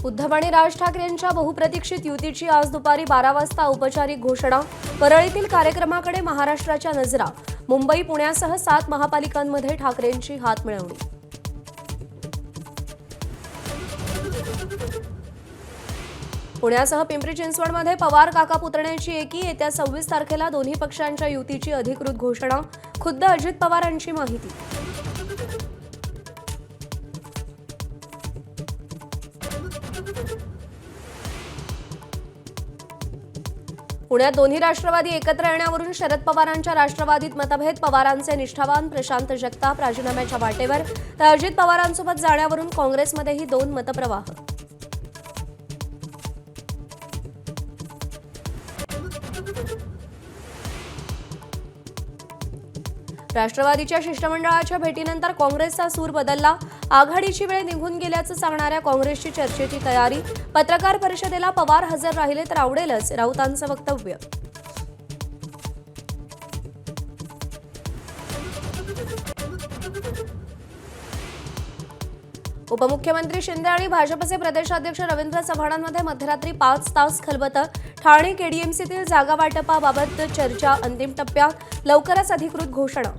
उद्धव आणि राज ठाकरे यांच्या बहुप्रतीक्षित युतीची आज दुपारी 12 वाजता औपचारिक घोषणा। परळीतील कार्यक्रमाकडे महाराष्ट्राच्या नजरा। मुंबई पुण्यासह 7 महापालिकांमध्ये ठाकरेंची हातमिळवणी। पुण्यासह पिंपरी चिंचवडमध्ये पवार काका पुतण्याची एकी। येत्या 26 तारखेला दोन्ही पक्षांच्या युतीची अधिकृत घोषणा। खुद्द अजित पवारांची माहिती। पुण्यात दोन्ही राष्ट्रवादी एकत्र येण्यावरून शरद पवारांच्या राष्ट्रवादीत मतभेद। पवारांचे निष्ठावान प्रशांत जगताप राजीनाम्याच्या वाटेवर, तर अजित पवारांसोबत जाण्यावरून काँग्रेसमध्येही 2 मतप्रवाह। राष्ट्रवादीच्या शिष्टमंडळाच्या भेटीनंतर काँग्रेसचा सूर बदलला। आघाडीची वेळ निघून गेल्याचं सांगणाऱ्या काँग्रेसची चर्चेची तयारी। पत्रकार परिषदेला पवार हजर राहिले तर आवडेलच, राऊतांचं वक्तव्य। उपमुख्यमंत्री शिंदे आणि भाजपचे प्रदेशाध्यक्ष रवींद्र चव्हाणांमध्ये मध्यरात्री 5 तास खलबतं। ठाणे केडीएमसीतील जागा वाटपाबाबत चर्चा अंतिम टप्प्यात, लवकरच अधिकृत घोषणा।